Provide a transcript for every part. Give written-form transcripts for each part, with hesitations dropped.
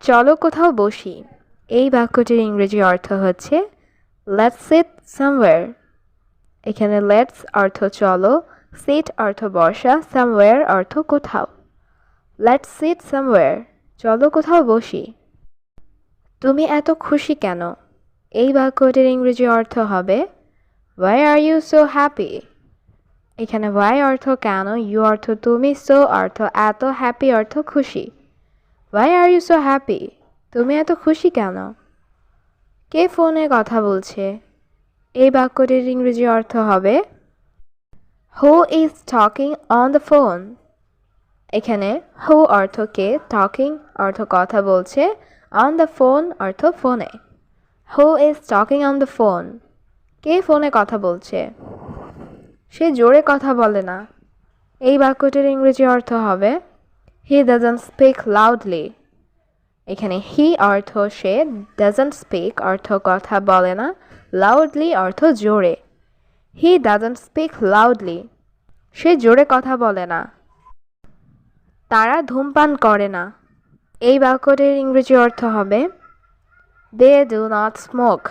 চলো কোথাও বসি। এই বাক্যটির ইংরেজি অর্থ হচ্ছে লেটস সিট সামওয়্যার। এখানে লেটস অর্থ চলো, সিট অর্থ বসা, সামওয়্যার অর্থ কোথাও। লেটস সিট সামওয়্যার, চলো কোথাও বসি। তুমি এত খুশি কেন? এই বাক্যটির ইংরেজি অর্থ হবে why are you so happy. এখানে ওয়াই অর্থ কেন, ইউ অর্থ তুমি, সো অর্থ এত, হ্যাপি অর্থ খুশি। Why are you so happy, তুমি এত খুশি কেন? কে ফোনে কথা বলছে? এই বাক্যটির ইংরেজি অর্থ হবে হু is talking on the phone. এখানে হু অর্থ কে, টকিং অর্থ কথা বলছে, অন দ্য ফোন অর্থ ফোনে। Who is talking on the phone, কে ফোনে কথা বলছে? সে জোরে কথা বলে না। এই বাক্যটির ইংরেজি অর্থ হবে হি ডাজন্ট স্পিক লাউডলি। এখানে হি অর্থ সে, ডাজন্ট স্পিক অর্থ কথা বলে না, লাউডলি অর্থ জোরে। হি ডাজন্ট স্পিক লাউডলি, সে জোরে কথা বলে না। তারা ধূমপান করে না। এই বাক্যটির ইংরেজি অর্থ হবে দে ডু নট স্মোক।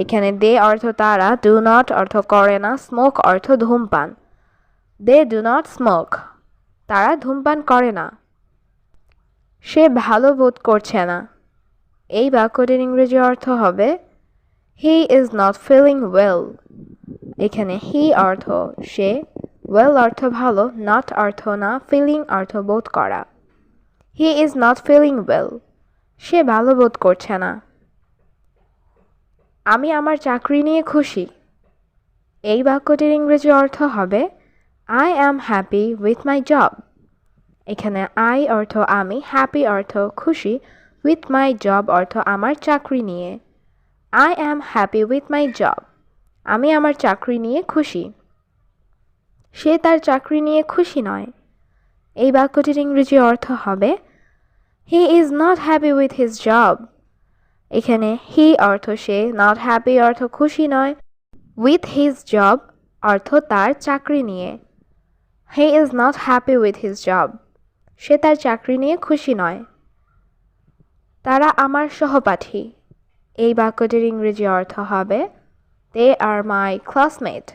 এখানে দে অর্থ তারা, ডু নট অর্থ করে না, স্মোক অর্থ ধূমপান। দে ডু নট স্মোক, তারা ধূমপান করে না। সে ভালো বোধ করছে না। এই বাক্যটির ইংরেজি অর্থ হবে he is not feeling well. এখানে হি অর্থ সে, ওয়েল অর্থ ভালো, নট অর্থ না, ফিলিং অর্থ বোধ করা। He is not feeling well, সে ভালো বোধ করছে না। আমি আমার চাকরি নিয়ে খুশি। এই বাক্যটির ইংরেজি অর্থ হবে I am happy with my job. এখানে আই অর্থ আমি, হ্যাপি অর্থ খুশি, উইথ মাই জব অর্থ আমার চাকরি নিয়ে। I am happy with my job, আমি আমার চাকরি নিয়ে খুশি। সে তার চাকরি নিয়ে খুশি নয়। এই বাক্যটির ইংরেজি অর্থ হবে he is not happy with his job. এখানে হি অর্থ সে, নট হ্যাপি অর্থ খুশি নয়, উইথ হিজ জব অর্থ তার চাকরি নিয়ে। He is not happy with his job, সে তার চাকরি নিয়ে খুশি নয়। তারা আমার সহপাঠী। এই বাক্যটির ইংরেজি অর্থ হবে দে আর মাই ক্লাসমেট।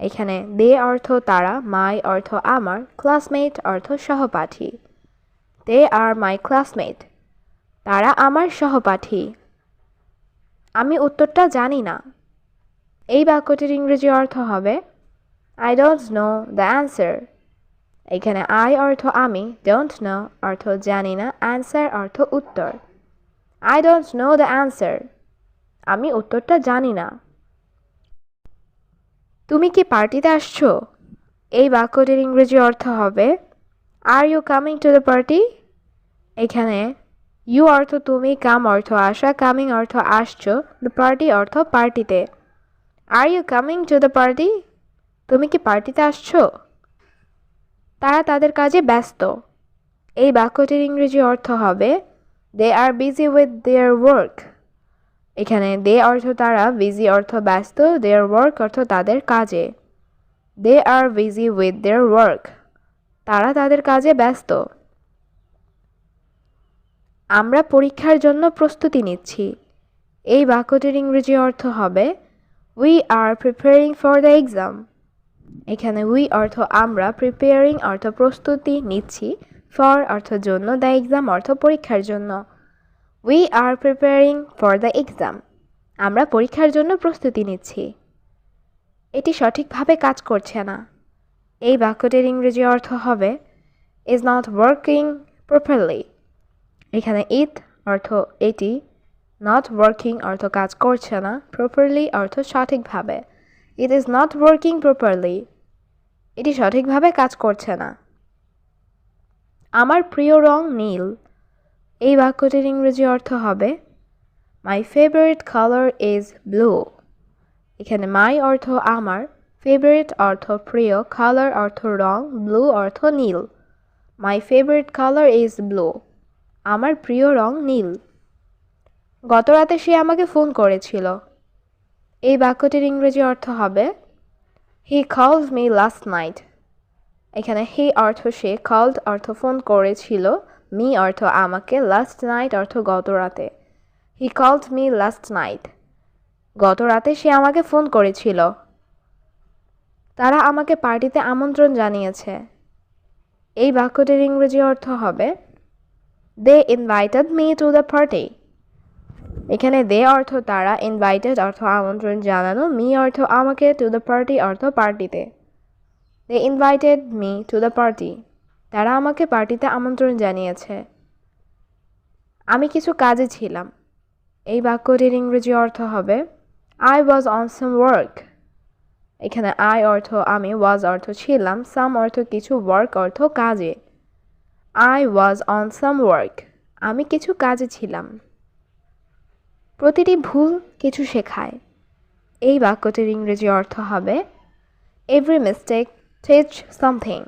এখানে দে অর্থ তারা, মাই অর্থ আমার, ক্লাসমেট অর্থ সহপাঠী। দে আর মাই ক্লাসমেট, তারা আমার সহপাঠী। আমি উত্তরটা জানি না। এই বাক্যটির ইংরেজি অর্থ হবে I don't know the answer. এখানে আই অর্থ আমি, ডোন্ট নো অর্থ জানি না, অ্যান্সার অর্থ উত্তর। I don't know the answer, আমি উত্তরটা জানি না। তুমি কি পার্টিতে আসছো? এই বাক্যটির ইংরেজি অর্থ হবে are you coming to the party. এখানে ইউ অর্থ তুমি, কাম অর্থ আসা, কামিং অর্থ আসছো, দ্য পার্টি অর্থ পার্টিতে। Are you coming to the party, তুমি কি পার্টিতে আসছো? তারা তাদের কাজে ব্যস্ত। এই বাক্যটির ইংরেজি অর্থ হবে দে আর বিজি উইথ দেয়ার ওয়ার্ক। এখানে দে অর্থ তারা, বিজি অর্থ ব্যস্ত, দেয়ার ওয়ার্ক অর্থ তাদের কাজে। দে আর বিজি উইথ দেয়ার ওয়ার্ক, তারা তাদের কাজে ব্যস্ত। আমরা পরীক্ষার জন্য প্রস্তুতি নিচ্ছি। এই বাক্যটির ইংরেজি অর্থ হবে we are preparing for the exam. এখানে উই অর্থ আমরা, প্রিপেয়ারিং অর্থ প্রস্তুতি নিচ্ছি, ফর অর্থ জন্য, দ্য এক্সাম অর্থ পরীক্ষার জন্য। We are preparing for the exam, আমরা পরীক্ষার জন্য প্রস্তুতি নিচ্ছি। এটি সঠিকভাবে কাজ করছে না। এই বাক্যটির ইংরেজি অর্থ হবে ইজ নট ওয়ার্কিং প্রপারলি। এখানে ইট অর্থ এটি, নট ওয়ার্কিং অর্থ কাজ করছে না, প্রপারলি অর্থ সঠিকভাবে। It is not working properly, এটি সঠিকভাবে কাজ করছে না। আমার প্রিয় রং নীল। এই বাক্যটির ইংরেজি অর্থ হবে মাই ফেভারিট কালার ইজ ব্লু। এখানে মাই অর্থ আমার, ফেভারিট অর্থ প্রিয়, কালার অর্থ রং, ব্লু অর্থ নীল। My favourite colour is blue, আমার প্রিয় রং নীল। গতরাতে সে আমাকে ফোন করেছিল। এই বাক্যটির ইংরেজি অর্থ হবে he called me last night. এখানে হি অর্থ সে, কল্ড অর্থ ফোন করেছিল, মি অর্থ আমাকে, লাস্ট নাইট অর্থ গত রাতে। He called me last night, গত রাতে সে আমাকে ফোন করেছিল। তারা আমাকে পার্টিতে আমন্ত্রণ জানিয়েছে। এই বাক্যটির ইংরেজি অর্থ হবে they invited me to the party. এখানে দে অর্থ তারা, ইনভাইটেড অর্থ আমন্ত্রণ জানানো, মি অর্থ আমাকে, টু দ্য পার্টি অর্থ পার্টিতে। They invited me to the party, তারা আমাকে পার্টিতে আমন্ত্রণ জানিয়েছে। আমি কিছু কাজে ছিলাম। এই বাক্যটির ইংরেজি অর্থ হবে I was on some work. এখানে আই অর্থ আমি, ওয়াজ অর্থ ছিলাম, সাম অর্থ কিছু, ওয়ার্ক অর্থ কাজে। I was on some work, আমি কিছু কাজে ছিলাম। প্রতিটি ভুল কিছু শেখায়। এই বাক্যটির ইংরেজি অর্থ হবে এভরি মিস্টেক টিচ সামথিং।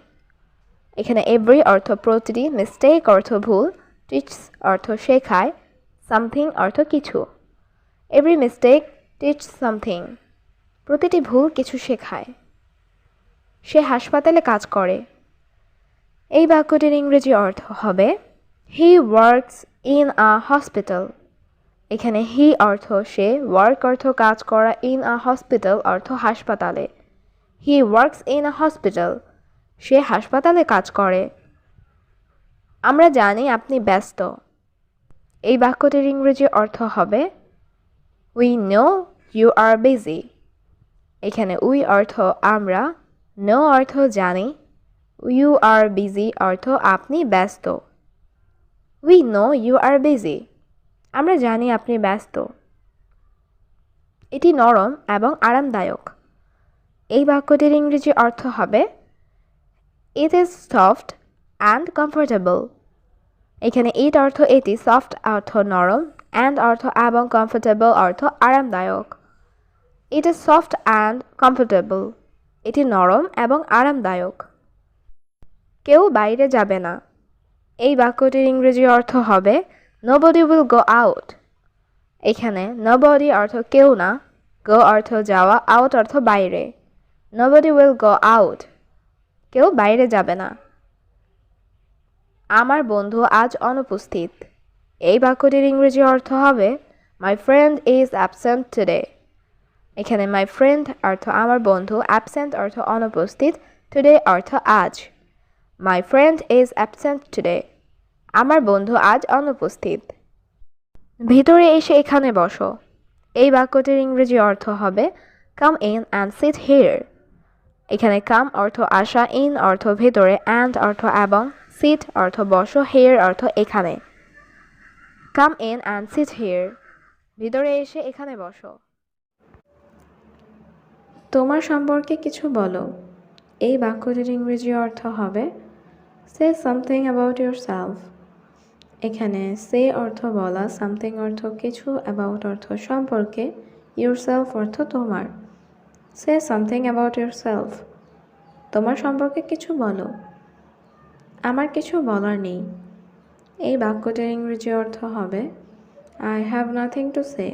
এখানে এভরি অর্থ প্রতিটি, মিস্টেক অর্থ ভুল, টিচস অর্থ শেখায়, সামথিং অর্থ কিছু। এভরি মিস্টেক টিচ সামথিং, প্রতিটি ভুল কিছু শেখায়। সে হাসপাতালে কাজ করে। এই বাক্যটির ইংরেজি অর্থ হবে হি ওয়ার্কস ইন আ হসপিটাল। এখানে হি অর্থ সে, ওয়ার্ক অর্থ কাজ করা, ইন আ হসপিটাল অর্থ হাসপাতালে। He works in a hospital, সে হাসপাতালে কাজ করে। আমরা জানি আপনি ব্যস্ত। এই বাক্যটির ইংরেজি অর্থ হবে we know you are busy. এখানে উই অর্থ আমরা, নো অর্থ জানি, ইউ আর বিজি অর্থ আপনি ব্যস্ত। We know you are busy, আমরা জানি আপনি ব্যস্ত। এটি নরম এবং আরামদায়ক। এই বাক্যটির ইংরেজি অর্থ হবে it is soft and comfortable. এখানে ইট অর্থ এটি, সফট অর্থ নরম, অ্যান্ড অর্থ এবং, কমফোর্টেবল অর্থ আরামদায়ক। It is soft and comfortable, এটি নরম এবং আরামদায়ক। কেউ বাইরে যাবে না। এই বাক্যটির ইংরেজি অর্থ হবে নোবডি উইল গো আউট। এখানে নোবডি অর্থ কেউ না, গো অর্থ যাওয়া, আউট অর্থ বাইরে। নোবডি উইল গো আউট, কেউ বাইরে যাবে না। আমার বন্ধু আজ অনুপস্থিত। এই বাক্যটির ইংরেজি অর্থ হবে my friend is absent today. এখানে মাই ফ্রেন্ড অর্থ আমার বন্ধু, অ্যাবসেন্ট অর্থ অনুপস্থিত, টুডে অর্থ আজ। My friend is absent today, আমার বন্ধু আজ অনুপস্থিত। ভিতরে এসে এখানে বসো। এই বাক্যটির ইংরেজি অর্থ হবে come in and sit here. এখানে কাম অর্থ আসা, ইন অর্থ ভেতরে, অ্যান্ড অর্থ এবং, সিট অর্থ বসো, হিয়ার অর্থ এখানে। Come in and sit here, ভিতরে এসে এখানে বসো। তোমার সম্পর্কে কিছু বলো। এই বাক্যটির ইংরেজি অর্থ হবে say something about your self. এখানে সে অর্থ বলা, সামথিং অর্থ কিছু, অ্যাবাউট অর্থ সম্পর্কে, ইয়োর সেলফ অর্থ তোমার। Say something about your self, তোমার সম্পর্কে কিছু বলো। আমার কিছু বলার নেই। এই বাক্যটির ইংরেজি অর্থ হবে I have nothing to say.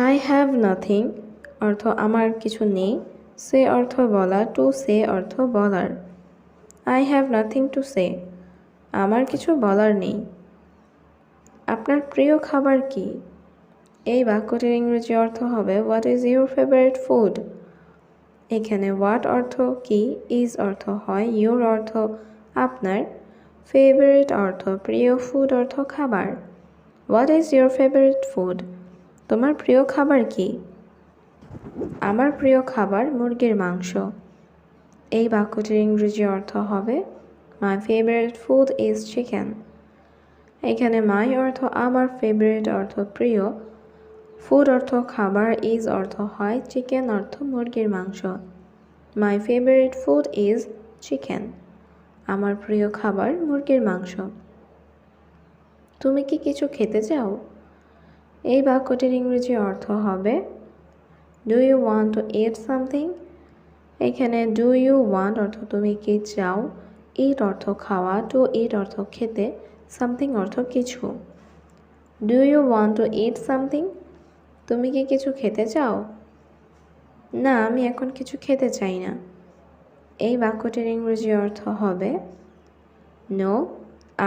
I have nothing অর্থ আমার কিছু নেই, সে অর্থ বলা, টু সে অর্থ বলার। I have nothing to say, আমার কিছু বলার নেই। আপনার প্রিয় খাবার কি? এই বাক্যটির ইংরেজি অর্থ হবে what is your favourite food. এখানে হোয়াট অর্থ কি, ইজ অর্থ হয়, ইউর অর্থ আপনার, ফেভারিট অর্থ প্রিয়, ফুড অর্থ খাবার। What is your favourite food, তোমার প্রিয় খাবার কি? আমার প্রিয় খাবার মুরগির মাংস। এই বাক্যটির ইংরেজি অর্থ হবে my favourite food is chicken. এখানে মাই অর্থ আমার, ফেভারিট অর্থ প্রিয়, ফুড অর্থ খাবার, ইজ অর্থ হয়, চিকেন অর্থ মুরগির মাংস। My favourite food is chicken, আমার প্রিয় খাবার মুরগির মাংস। তুমি কি কিছু খেতে চাও? এই বাক্যটির ইংরেজি অর্থ হবে do you want to eat something. এখানে ডু ইউ ওয়ান্ট অর্থ তুমি কি চাও, ইট অর্থ খাওয়া, টু ইট অর্থ খেতে, সামথিং অর্থ কিছু। Do you want to eat something, তুমি কি কিছু খেতে চাও? না, আমি এখন কিছু খেতে চাই না। এই বাক্যটির ইংরেজি অর্থ হবে no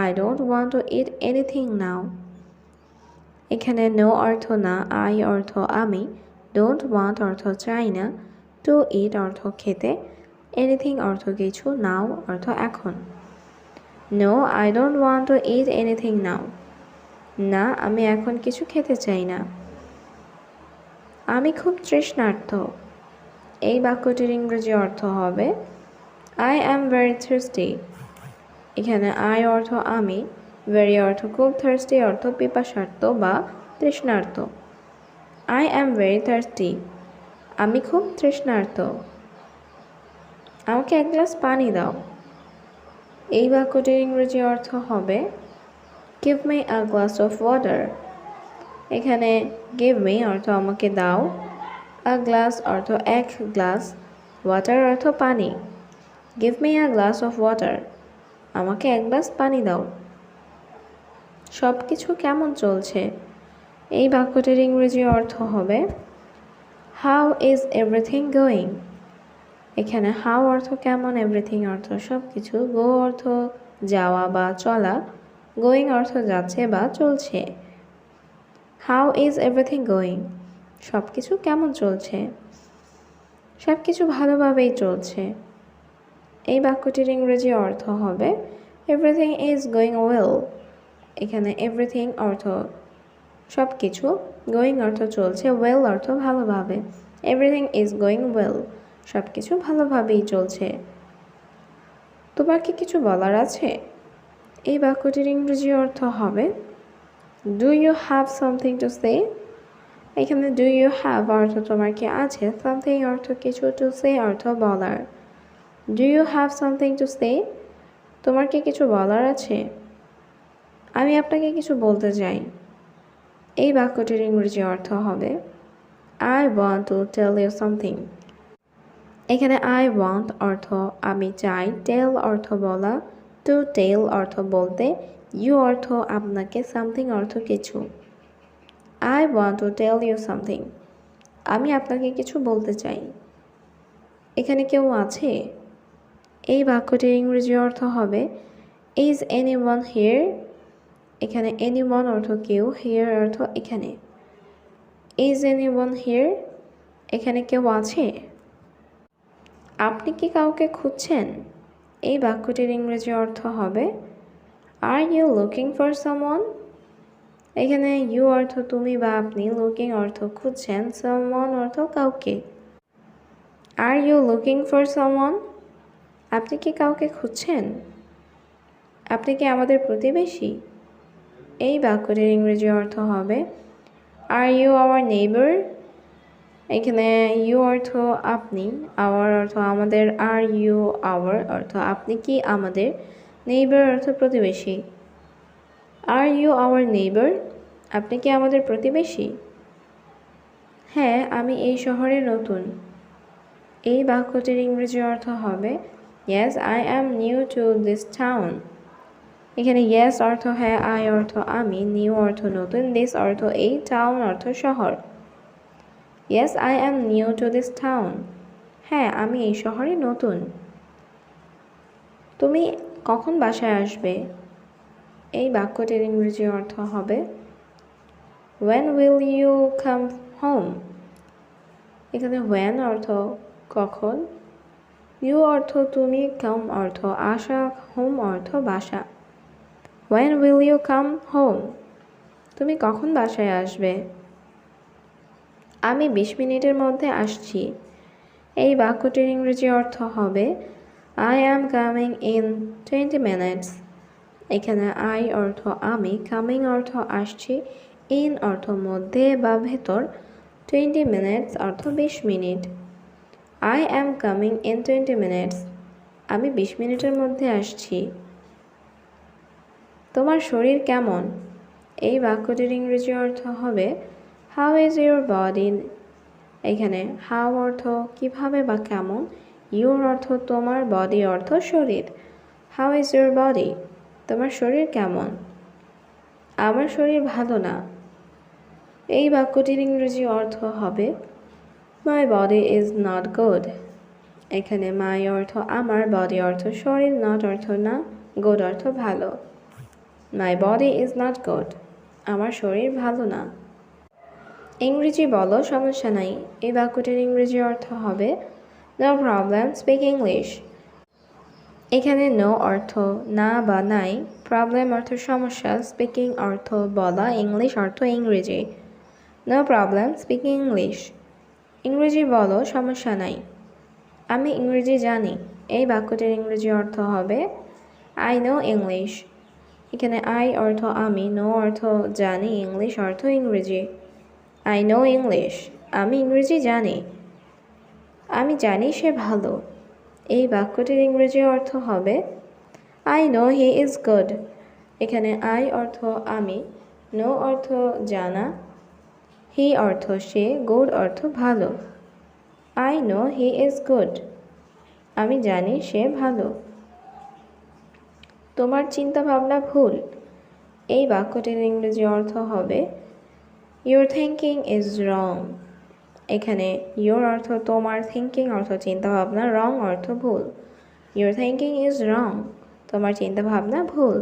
I don't want to eat anything now. এখানে নো অর্থ না, আই অর্থ আমি, ডোন্ট ওয়ান্ট অর্থ চাই না, টু ইট অর্থ খেতে, এনিথিং অর্থ কিছু, নাও অর্থ এখন। No I don't want to eat anything now. না, আমি এখন কিছু খেতে চাই না। আমি খুব তৃষ্ণার্ত। এই বাক্যটির ইংরেজি অর্থ হবে আই অ্যাম ভেরি থার্স্টি। এখানে আই অর্থ আমি, ভেরি অর্থ খুব, থার্স্টি অর্থ পিপাসার্ত বা তৃষ্ণার্ত। I am very thirsty. আমি খুব তৃষ্ণার্ত। আমাকে এক গ্লাস পানি দাও। এই বাক্যটির ইংরেজি অর্থ হবে give me a glass of water. এখানে গিভ মি অর্থ আমাকে দাও, আ গ্লাস অর্থ এক গ্লাস, ওয়াটার অর্থ পানি। Give me a glass of water. আমাকে এক গ্লাস পানি দাও। সব কিছু কেমন চলছে? এই বাক্যটির ইংরেজি অর্থ হবে হাউ ইজ এভরিথিং গোয়িং। এখানে হাউ অর্থ কেমন, এভরিথিং অর্থ সব কিছু, গো অর্থ যাওয়া বা চলা, গোয়িং অর্থ যাচ্ছে বা চলছে। হাউ ইজ এভরিথিং গোয়িং, সব কিছু কেমন চলছে? সব কিছু ভালোভাবেই চলছে। এই বাক্যটির ইংরেজি অর্থ হবে এভরিথিং ইজ গোয়িং ওয়েল। এখানে এভরিথিং অর্থ সব কিছু, গোয়িং অর্থ চলছে, ওয়েল অর্থ ভালোভাবে। এভরিথিং ইজ গোয়িং ওয়েল, সব কিছু ভালোভাবেই চলছে। তোমার কি কিছু বলার আছে? এই বাক্যটির ইংরেজি অর্থ হবে do you have something to say. এখানে ডু ইউ হ্যাভ অর্থ তোমার কি আছে, সামথিং অর্থ কিছু, টু সে অর্থ বলার। Do you have something to say, তোমার কি কিছু বলার আছে? আমি আপনাকে কিছু বলতে চাই। এই বাক্যটির ইংরেজি অর্থ হবে I want to tell you something. এখানে আই ওয়ান্ট অর্থ আমি চাই, টেল অর্থ বলা, টু টেল অর্থ বলতে, ইউ অর্থ আপনাকে, সামথিং অর্থ কিছু। I want to tell you something, আমি আপনাকে কিছু বলতে চাই। এখানে কেউ আছে? এই বাক্যটির ইংরেজি অর্থ হবে ইজ এনিওয়ান হিয়ার। এখানে এনিওয়ান অর্থ কেউ, হিয়ার অর্থ এখানে। ইজ এনিওয়ান হিয়ার, এখানে কেউ আছে? আপনি কি কাউকে খুঁজছেন? এই বাক্যটির ইংরেজি অর্থ হবে are you looking for someone. এখানে ইউ অর্থ তুমি বা আপনি, লুকিং অর্থ খুঁজছেন, সামওয়ান অর্থ কাউকে। Are you looking for someone, আপনি কি কাউকে খুঁজছেন? আপনি কি আমাদের প্রতিবেশী? এই বাক্যটির ইংরেজি অর্থ হবে আর ইউ আওয়ার নেইবার। এখানে ইউ অর্থ আপনি, আওয়ার অর্থ আমাদের, আর ইউ আওয়ার অর্থ আপনি কি আমাদের, নেইবার অর্থ প্রতিবেশী। আর ইউ আওয়ার নেইবার, আপনি কি আমাদের প্রতিবেশী? হ্যাঁ, আমি এই শহরে নতুন। এই বাক্যটির ইংরেজি অর্থ হবে yes I am new to this town. এখানে ইয়েস অর্থ হ্যাঁ, আই অর্থ আমি, নিউ অর্থ নতুন, দিস অর্থ এই, টাউন অর্থ শহর। Yes I am new to this town, হ্যাঁ আমি এই শহরে নতুন। তুমি কখন বাসায় আসবে? এই বাক্যটির ইংরেজি অর্থ হবে when will you come home। এখানে when অর্থ কখন, you অর্থ তুমি, come অর্থ আসা, home অর্থ বাসা। when will you come home, তুমি কখন বাসায় আসবে? আমি 20 মিনিটের মধ্যে আসছি। এই বাক্যটির ইংরেজি অর্থ হবে I am coming in 20 minutes। এখানে I অর্থ আমি, coming অর্থ আসছি, in অর্থ মধ্যে বা ভেতর, 20 minutes অর্থ 20 minute. I am coming in 20 minutes, আমি 20 মিনিটের মধ্যে আসছি। তোমার শরীর কেমন? এই বাক্যটির ইংরেজি অর্থ হবে হাউ ইজ ইউর বডি। এখানে হাউ অর্থ কিভাবে বা কেমন, ইউর অর্থ তোমার, বডি অর্থ শরীর। হাউ ইজ ইউর বডি, তোমার শরীর কেমন? আমার শরীর ভালো না। এই বাক্যটির ইংরেজি অর্থ হবে my body is not good. এখানে মাই অর্থ আমার, বডি অর্থ শরীর, নট অর্থ না, গুড অর্থ ভালো। My body is not good, আমার শরীর ভালো না। ইংরেজি বলো, সমস্যা নাই। এই বাক্যটির ইংরেজি অর্থ হবে নো প্রবলেম, স্পিক ইংলিশ। এখানে নো অর্থ না বা নাই, প্রবলেম অর্থ সমস্যা, স্পিকিং অর্থ বলা, ইংলিশ অর্থ ইংরেজি। No problem, speaking English. ইংরেজি বলো, সমস্যা নাই। আমি ইংরেজি জানি। এই বাক্যটির ইংরেজি অর্থ হবে আই নো ইংলিশ। এখানে আই অর্থ আমি, নো অর্থ জানি, ইংলিশ অর্থ ইংরেজি। আই নো ইংলিশ, আমি ইংরেজি জানি। আমি জানি সে ভালো। এই বাক্যটির ইংরেজি অর্থ হবে I know he is good. এখানে আই অর্থ আমি, নো অর্থ জানা, হি অর্থ সে, গুড অর্থ ভালো। I know he is good, আমি জানি সে ভালো। তোমার চিন্তা ভাবনা ভুল। এই বাক্যটির ইংরেজি অর্থ হবে ইউর থিঙ্কিং ইজ রং। এখানে ইউর অর্থ তোমার, থিঙ্কিং অর্থ চিন্তা ভাবনা, রং অর্থ ভুল। ইউর থিঙ্কিং ইজ রং, তোমার চিন্তা ভাবনা ভুল।